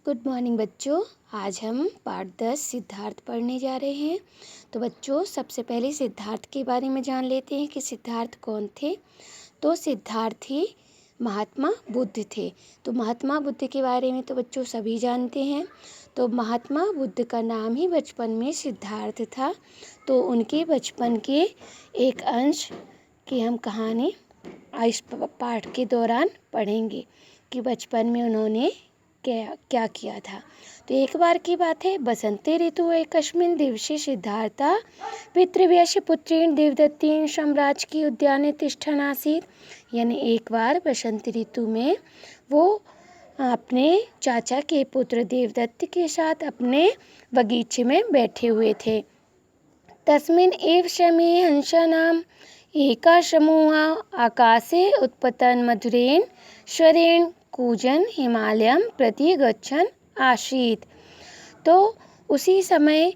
Good morning बच्चों। आज हम पाठ 10 सिद्धार्थ पढ़ने जा रहे हैं। तो बच्चों, सबसे पहले सिद्धार्थ के बारे में जान लेते हैं कि सिद्धार्थ कौन थे। तो सिद्धार्थ ही महात्मा बुद्ध थे। तो महात्मा बुद्ध के बारे में तो बच्चों सभी जानते हैं। तो महात्मा बुद्ध का नाम ही बचपन में सिद्धार्थ था। तो उनके बचपन के एक अंश की हम कहानी इस पाठ के दौरान पढ़ेंगे कि बचपन में उन्होंने क्या किया था। तो एक बार की बात है, बसंते ऋतु एकस्मिन् दिवसे सिद्धार्था पितृव्यस्य पुत्रेण देवदत्तेन साम्राज्ञी उद्याने तिष्ठन् आसीत्। यानी एक बार बसंत ऋतु में वो अपने चाचा के पुत्र देवदत्त के साथ अपने बगीचे में बैठे हुए थे। तस्मिन् एव समये हंसानाम् एका समूहः आकाशे उत्पतन् मधुरेण स्वरेण कूजन हिमालयं प्रति गच्छन् आसीत्। तो उसी समय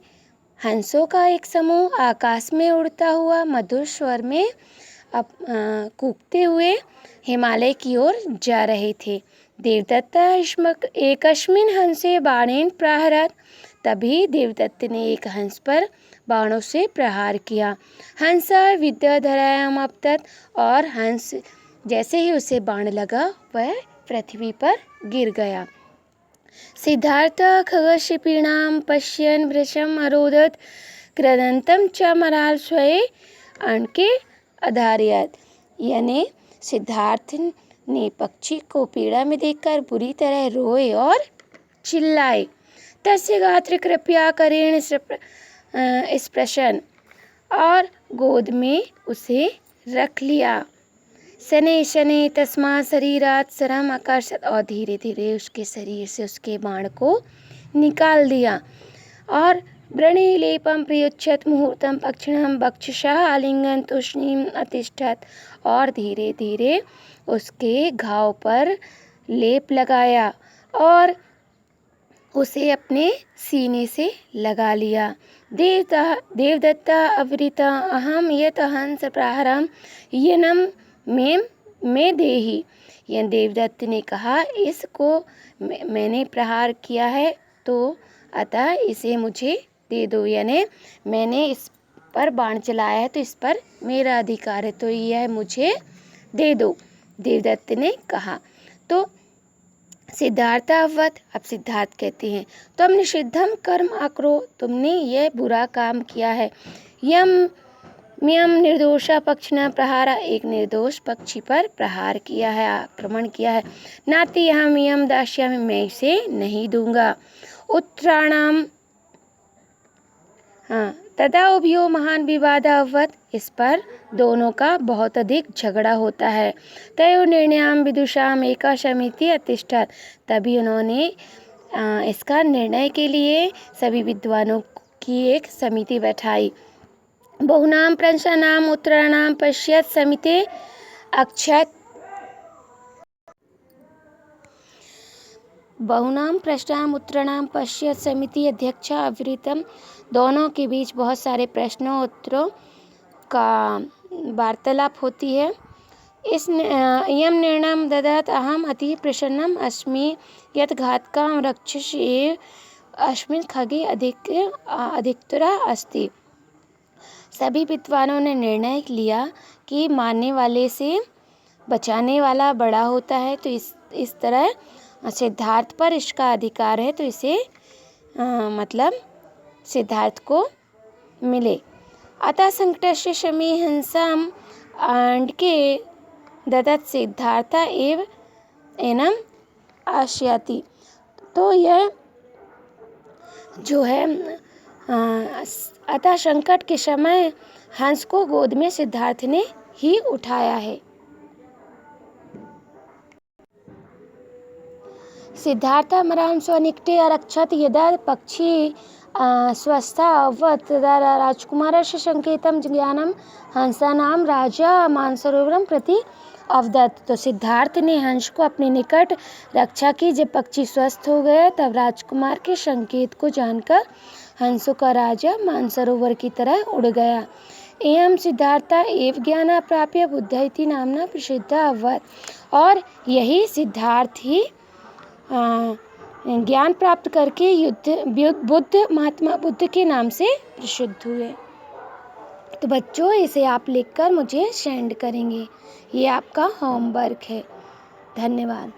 हंसों का एक समूह आकाश में उड़ता हुआ मधुर स्वर में कूकते हुए हिमालय की ओर जा रहे थे। देवदत्त एकस्मिन् हंसे बाणेन प्रहरत्। तभी देवदत्त ने एक हंस पर बाणों से प्रहार किया। हंस विद्याधरायाम् अपतत्। और हंस जैसे ही उसे बाण लगा वह पृथ्वी पर गिर गया। सिद्धार्थ खगशिपीणां पश्यन् वृषम् अरोदत् क्रदन्तं च मराल स्वे अणके अधारयत्। यानी सिद्धार्थ ने पक्षी को पीड़ा में देखकर बुरी तरह रोए और चिल्लाए। तस्य गात्र कृपया करेण स्पृशन्। और गोद में उसे रख लिया। शनै शनै तस्मात् शरीरात् शरम् आकर्षत्। और धीरे धीरे उसके शरीर से उसके बाण को निकाल दिया। और व्रणिलेपं प्रयुज्यत मुहूर्तं पक्षिणं वक्षसः आलिङ्गन् तूष्णीम् अतिष्ठत्। और धीरे धीरे उसके घाव पर लेप लगाया और उसे अपने सीने से लगा लिया। देवदत्ता अवृता अहम यत हंस प्रहरम यनम में देही। यह देवदत्त ने कहा, इसको मैंने प्रहार किया है तो अतः इसे मुझे दे दो। यानी मैंने इस पर बाण चलाया है तो इस पर मेरा अधिकार है, तो यह मुझे दे दो, देवदत्त ने कहा। तो सिद्धार्थावत। अब सिद्धार्थ कहते हैं, तुम निषिद्धम कर्म अकरो। तुमने यह बुरा काम किया है। यम निर्दोषा पक्षिणा प्रहारा। एक निर्दोष पक्षी पर प्रहार किया है, आक्रमण किया है। नाति हम यम दास्यामि। मैं इसे नहीं दूंगा। उत्तराणाम तदा उभयो महान विवाद अभवत्। इस पर दोनों का बहुत अधिक झगड़ा होता है। तयो निर्णयाम विदुषाम एका समिति अतिष्ठत्। तभी उन्होंने इसका निर्णय के लिए सभी विद्वानों की एक समिति बैठाई। बहुनाम प्रंशानाम उत्तराणाम पश्यत् समिते अक्षत। बहुनाम प्रश्नाम उत्तराणाम पश्यत् समिति अध्यक्षा अवृतम। दोनों के बीच बहुत सारे प्रश्नों उत्तरों का वार्तालाप होती है। इस यम निर्णयं ददत् अहम अति प्रसन्नम अस्मि यत् घातकां रक्षस एव अस्मिन् खगे अधिकतरा अस्ति। सभी विद्वानों ने निर्णय लिया कि मारने वाले से बचाने वाला बड़ा होता है। तो इस तरह सिद्धार्थ पर इसका अधिकार है, तो इसे मतलब सिद्धार्थ को मिले। अतः संकटस्य समये हंसाम् अण्डके ददत् सिद्धार्था एव एनम आश्याति। तो यह जो है अतः संकट के समय हंस को गोद में सिद्धार्थ ने ही उठाया है। सिद्धार्थ मरां स्वनिकटे आरक्षत। यदा पक्षी स्वस्था अभवत् तदा राजकुमारस्य संकेतं ज्ञानं हंसानां राजा मानसरोवरं प्रति अवदत्। तो सिद्धार्थ ने हंस को अपने निकट रक्षा की। जब पक्षी स्वस्थ हो गया तब राजकुमार के संकेत को जानकर हंसों का राजा मानसरोवर की तरह उड़ गया। एवं सिद्धार्थ एव ज्ञान प्राप्य बुद्ध इति नामना प्रसिद्ध अभवत्। और यही सिद्धार्थ ही ज्ञान प्राप्त करके महात्मा बुद्ध के नाम से प्रसिद्ध हुए। तो बच्चों इसे आप लिखकर मुझे सेंड करेंगे। ये आपका होमवर्क है। धन्यवाद।